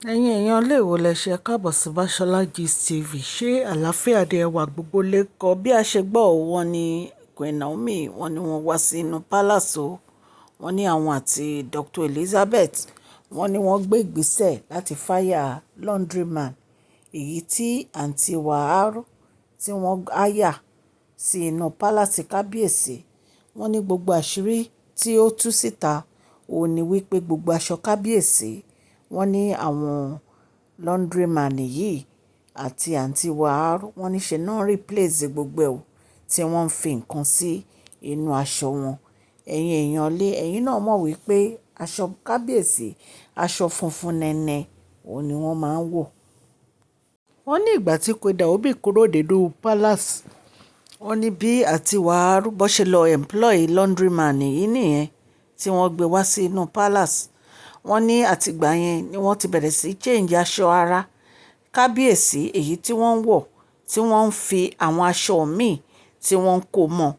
Ẹ̀yin èèyàn lè wo lẹ ṣe káàbọ̀ sí Báṣọ́lá Gist TV. Ṣé àlàáfíà dé wà gbogbo lẹ́kọ̀ọ́? Bí a ṣe gbọ́ ò, wọ́n ní Queen Naomi wọ́n ní wọ́n wá sí inú palace o. Wọ́n ní àwọn àti Dr. Elizabeth wọ́n ní wọ́n gbé ìgbésẹ̀ láti fáyà laundryman èyí tí àǹtí wàhálà tí wọ́n háyà sí inú palace kábíyèsí. Wọ́n ní gbogbo àṣírí tí ó tú síta òun ni wípé gbogbo aṣọ kábíyèsí wọ́n ní àwọn laundryman yìí àti àǹtí wàhálà wọ́n ní ṣe náà replace gbogbo ẹ̀ o tí wọ́n ń fi nǹkan sí inú aṣọ wọn. Ẹ̀yin èèyàn lé ẹ̀yin náà mọ̀ wípé aṣọ kábíyèsí aṣọ funfun nẹ́nẹ́ òun ni wọ́n máa ń wọ̀. Wọ́n ní ìgbà tí Queen Naomi kúrò nínú palace wọ́n ní bí àǹtí wàhálà bó ṣe lọ employ laundryman yìí nìyẹn tí wọ́n gbé wá sí inú palace. Wọ́n ní àtìgbà yẹn ni wọ́n ti bẹ̀rẹ̀ sí change aṣọ ara kábíyèsí èyí tí wọ́n ń wọ̀ tí wọ́n ń fi àwọn aṣọ míì tí wọ́n ń kó mọ́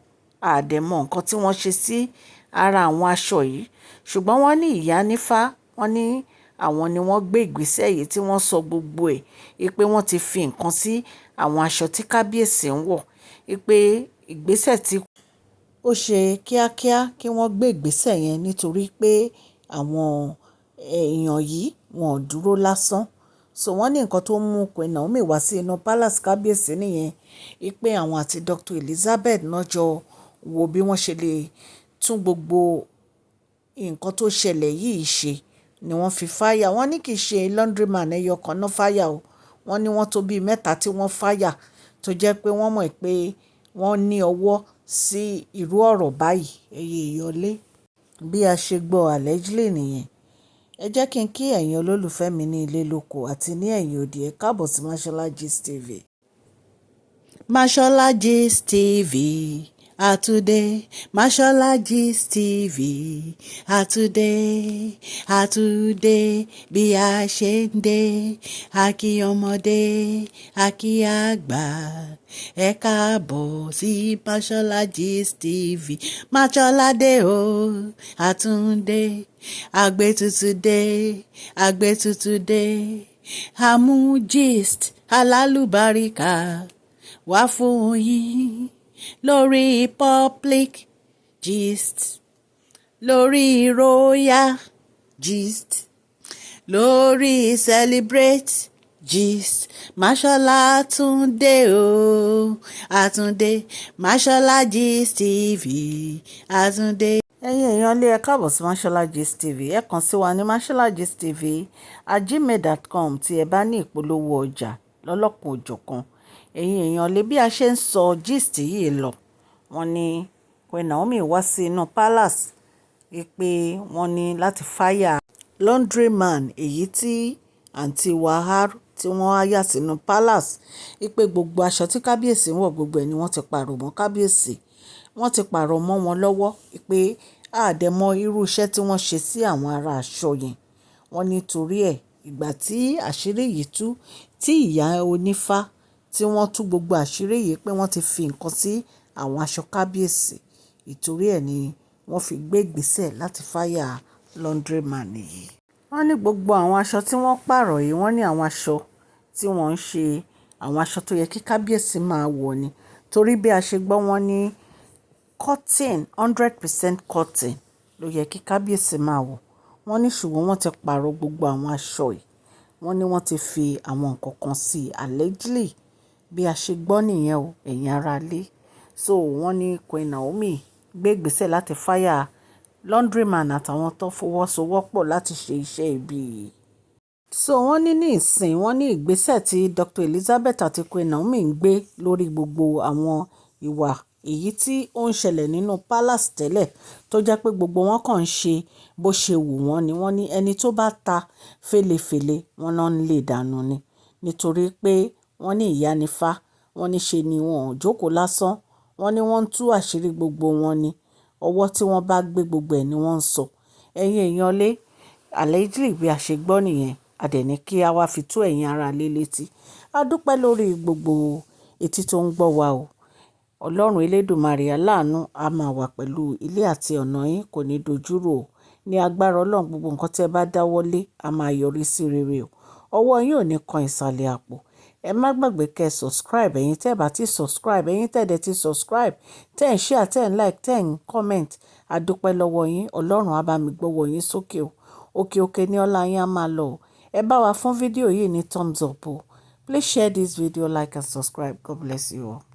àdẹ̀mọ́ nǹkan tí wọ́n ṣe sí ara àwọn aṣọ yìí. Ṣùgbọ́n wọ́n ní ìyá nífá wọ́n ní àwọn ni wọ́n gbé ìgbésẹ̀ yìí tí wọ́n sọ gbogbo ẹ̀ pé wọ́n ti fi nǹkan sí àwọn aṣọ tí kábíyèsí ń wọ̀ pé ìgbésẹ̀ tí ó ṣe kíákíá kí wọ́n gbé ìgbésẹ̀ yẹn nítorí pé àwọn èèyàn yìí wọn ò dúró lásán. So wọ́n ní nǹkan tó mú Queen Naomi wá sí inú palace kábíyèsí nìyẹn pé àwọn àti Dr. Elizabeth náà jọ wo bí wọ́n ṣe lè tún gbogbo nǹkan tó ṣẹlẹ̀ yìí ṣe ni wọ́n fi fáyà. Wọ́n ní kì í ṣe laundryman ẹyọ kan náà fáyà o. Wọ́n ní wọ́n tó bíi mẹ́ta tí wọ́n fáyà tó jẹ́ pé wọ́n mọ̀ pé wọ́n ní ọwọ́ sí irú ọ̀rọ̀ báyìí. Ẹ̀yin èèyàn lé bí a ṣe gbọ́ allegedly nìyẹn. Ẹ jẹ́ kí n kí ẹ̀yin olólùfẹ́ mi ní ilé lóko àti ní ẹ̀yìn òdì. Ẹ káàbọ̀ sí Mashola Gist TV. Mashola Gist TV àtúndé. Mashola Gist TV àtúndé. Àtúndé bí a ṣe ń dé. A kí ọmọdé a kí àgbà. Ẹ káàbọ̀ sí Mashola Gist TV. Mashola dé o àtúndé. Àgbé tuntun dé. Àgbé tuntun dé. Àmú gist alálùbáríkà wá fún yín lórí public gist, lórí royal gist, lórí celebrate gist. Mashola túndé o àtúndé. Mashola Gist TV àtúndé. Ẹ̀yin èèyàn lé ẹ káàbọ̀ sí Mashola Gist TV. Ẹ kàn sí wa ní Mashola Gist TV @gmail.com tí ẹ bá ní ìpolówó ọjà lọ́lọ́kan òjọ̀kan. Ẹ̀yin èèyàn lé bí a ṣe ń sọ gist yìí lọ. Wọ́n ní Queen Naomi wá sí inú palace pé wọ́n ní láti fáyà laundryman èyí tí àǹtí wàhálà tí wọ́n háyà sínú palace pé gbogbo aṣọ tí kábíyèsí ń wọ̀ gbogbo ẹ̀ ni wọ́n ti pààrọ̀ mọ́ kábíyèsí. Wọ́n ti pààrọ̀ mọ́ wọn lọ́wọ́ pé àdẹ̀mọ́ irú iṣẹ́ tí wọ́n ṣe sí àwọn ará aṣọ yẹn. Wọ́n ní torí ẹ̀ ìgbà tí àṣírí yìí tú tí ìyá onífá tí wọ́n tú gbogbo àṣírí yìí pé wọ́n ti fi nǹkan sí àwọn aṣọ kábíyèsí. Ìtorí ẹ̀ ni wọ́n fi gbé ìgbésẹ̀ láti fáyà laundryman yìí. Wọ́n ní gbogbo àwọn aṣọ tí wọ́n pààrọ̀ yìí wọ́n ní àwọn aṣọ tí wọ́n ń ṣe àwọn aṣọ tó yẹ kí kábíyèsí máa wọ̀ ni. Torí bí a ṣe gbọ́ wọ́n ní cotton 100% cotton ló yẹ kí kábíyèsí máa wọ̀. Wọ́n ní ṣùgbọ́n wọ́n ti pààrọ̀ gbogbo àwọn aṣọ yìí. Wọ́n ní wọ́n ti fi àwọn nǹkan kan sí allegedly bí a ṣe gbọ́ nìyẹn o ẹ̀yin ará lé. So wọ́n ní Queen Naomi gbé ìgbésẹ̀ láti fáyà laundryman àtàwọn tó fọwọ́sowọ́pọ̀ láti ṣe iṣẹ́ ibi yìí. So wọ́n ní ìsìn wọ́n ní ìgbésẹ̀ tí Dr. Elizabeth àti Queen Naomi ń gbé lórí gbogbo àwọn ìwà èyí tí ó ń ṣẹlẹ̀ nínú palace tẹ́lẹ̀ tó jẹ́ pé gbogbo wọn kàn ń ṣe bó ṣe wù wọ́n ni. Wọ́n ní ẹni tó bá ta fèlèfèlè wọn náà ń lè dànù ni. Nítorí pé wọ́n ní ìyá nífá wọ́n ní ṣe ni wọn ò jókòó lásán. Wọ́n ní wọ́n ń tú àṣírí gbogbo wọn ni. Ọwọ́ tí wọ́n bá gbé gbogbo ẹ̀ ni wọ́n ń sọ. Ẹ̀yin èèyàn lé allegedly bí a ṣe gbọ́ nìyẹn. A dẹ̀ ní kí a wá fi tó ẹ̀yin ará lé létí. A dúpẹ́ lórí gbogbo etí tó ń gbọ́ wa o. Ọlọ́run Elédùmarè aláàánú a máa wà pẹ̀lú ilé àti ọ̀nà yín kò ní dojúrò o. Ní agbára Ọlọ́run gbogbo nǹkan tí ẹ bá dáwọ́lé a máa yọrí sí rere o. ọwọ́ yín ò ní kan ìsàlẹ̀ àpò. Ẹ má gbàgbé kẹ́ subscribe, ẹ̀yin tẹ́ bá ti subscribe, ẹ̀yin tẹ́ dẹ̀ ti subscribe, tẹ́ ń share, tẹ́ ń like, tẹ́ ń comment. A dúpẹ́ lọ́wọ́ yín, Ọlọ́run á bá mi gbọ́wọ́ yín sókè o. Òkè òkè ni ọlá yín á máa lọ o. Ẹ bá wa fún fídíò yìí ní thumbs up o. Please share this video, like and subscribe. God bless you all.